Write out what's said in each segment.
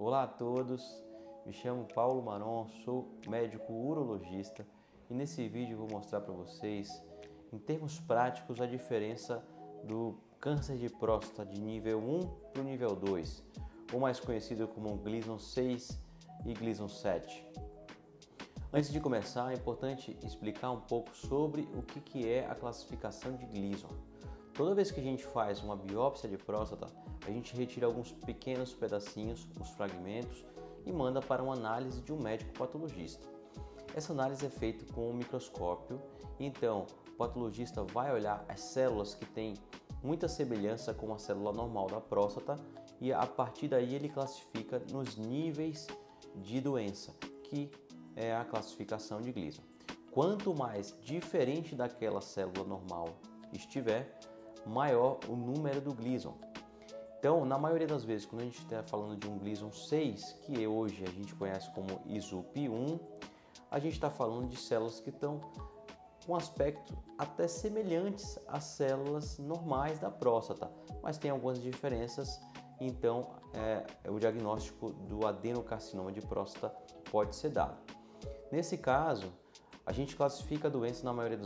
Olá a todos, me chamo Paulo Maron, sou médico urologista e nesse vídeo vou mostrar para vocês, em termos práticos, a diferença do câncer de próstata de nível 1 para o nível 2, ou mais conhecido como Gleason 6 e Gleason 7. Antes de começar, é importante explicar um pouco sobre o que é a classificação de Gleason. Toda vez que a gente faz uma biópsia de próstata, a gente retira alguns pequenos pedacinhos, os fragmentos, e manda para uma análise de um médico patologista. Essa análise é feita com um microscópio, então o patologista vai olhar as células que têm muita semelhança com a célula normal da próstata e a partir daí ele classifica nos níveis de doença, que é a classificação de Gleason. Quanto mais diferente daquela célula normal estiver, maior o número do Gleason. Então, na maioria das vezes, quando a gente está falando de um Gleason 6, que hoje a gente conhece como ISUP1, a gente está falando de células que estão com aspecto até semelhantes às células normais da próstata, mas tem algumas diferenças, então o diagnóstico do adenocarcinoma de próstata pode ser dado. Nesse caso, a gente classifica a doença na maioria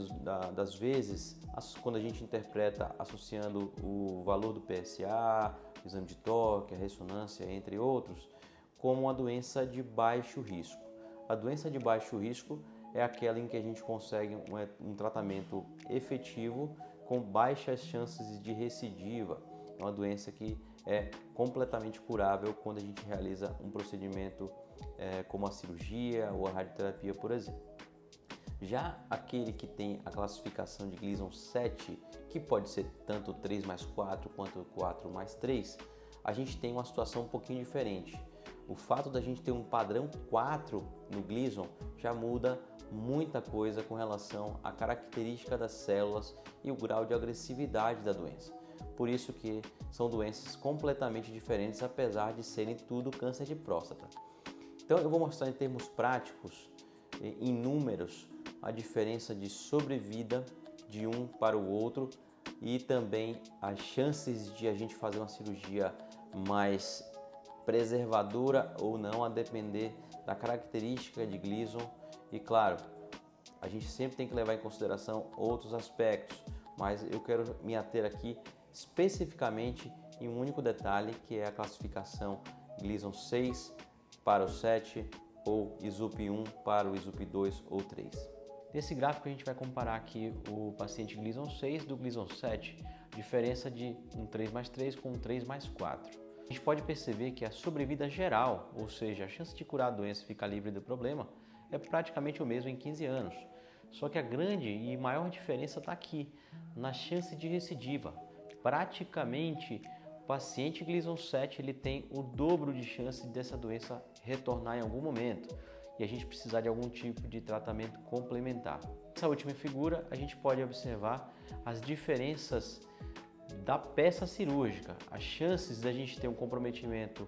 das vezes, quando a gente interpreta associando o valor do PSA, o exame de toque, a ressonância, entre outros, como uma doença de baixo risco. A doença de baixo risco é aquela em que a gente consegue um tratamento efetivo com baixas chances de recidiva. É uma doença que é completamente curável quando a gente realiza um procedimento como a cirurgia ou a radioterapia, por exemplo. Já aquele que tem a classificação de Gleason 7, que pode ser tanto 3+4 quanto 4+3, a gente tem uma situação um pouquinho diferente. O fato da gente ter um padrão 4 no Gleason já muda muita coisa com relação à característica das células e o grau de agressividade da doença. Por isso que são doenças completamente diferentes, apesar de serem tudo câncer de próstata. Então eu vou mostrar em termos práticos, em números, a diferença de sobrevida de um para o outro e também as chances de a gente fazer uma cirurgia mais preservadora ou não, a depender da característica de Gleason. E claro, a gente sempre tem que levar em consideração outros aspectos, mas eu quero me ater aqui especificamente em um único detalhe, que é a classificação Gleason 6 para o 7 ou ISUP1 para o ISUP2 ou 3. Nesse gráfico a gente vai comparar aqui o paciente Gleason 6 do Gleason 7, diferença de um 3+3 com um 3+4. A gente pode perceber que a sobrevida geral, ou seja, a chance de curar a doença e ficar livre do problema, é praticamente o mesmo em 15 anos. Só que a grande e maior diferença está aqui, na chance de recidiva. Praticamente, o paciente Gleason 7 ele tem o dobro de chance dessa doença retornar em algum momento e a gente precisar de algum tipo de tratamento complementar. Nessa última figura, a gente pode observar as diferenças da peça cirúrgica, as chances da gente ter um comprometimento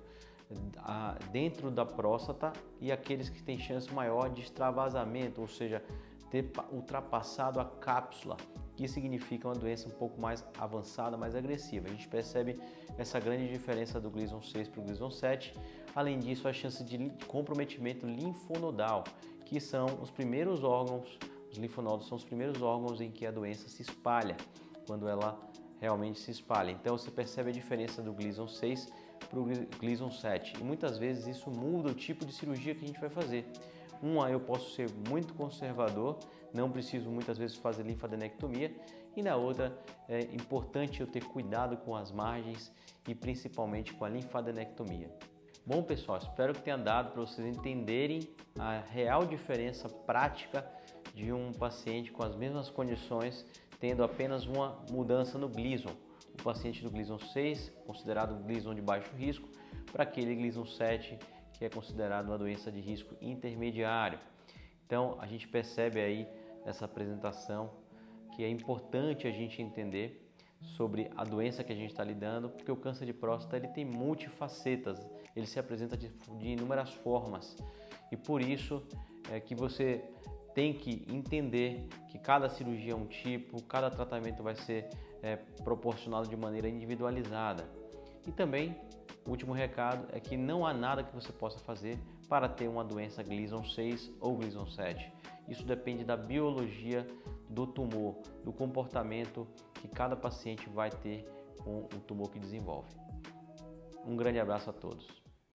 dentro da próstata e aqueles que têm chance maior de extravasamento, ou seja, ter ultrapassado a cápsula, que significa uma doença um pouco mais avançada, mais agressiva. A gente percebe essa grande diferença do Gleason 6 para o Gleason 7. Além disso, a chance de comprometimento linfonodal, que são os primeiros órgãos, os linfonodos são os primeiros órgãos em que a doença se espalha, quando ela realmente se espalha. Então você percebe a diferença do Gleason 6 para o Gleason 7 e muitas vezes isso muda o tipo de cirurgia que a gente vai fazer. Eu posso ser muito conservador, não preciso muitas vezes fazer linfadenectomia, e na outra é importante eu ter cuidado com as margens e principalmente com a linfadenectomia. Bom pessoal, espero que tenha dado para vocês entenderem a real diferença prática de um paciente com as mesmas condições, tendo apenas uma mudança no Gleason. O paciente do Gleason 6, considerado um Gleason de baixo risco, para aquele Gleason 7, que é considerado uma doença de risco intermediário. Então a gente percebe aí nessa apresentação que é importante a gente entender sobre a doença que a gente está lidando, porque o câncer de próstata ele tem multifacetas, ele se apresenta de inúmeras formas e por isso é que você tem que entender que cada cirurgia é um tipo, cada tratamento vai ser proporcionado de maneira individualizada. E também O último recado é que não há nada que você possa fazer para ter uma doença Gleason 6 ou Gleason 7. Isso depende da biologia do tumor, do comportamento que cada paciente vai ter com o tumor que desenvolve. Um grande abraço a todos.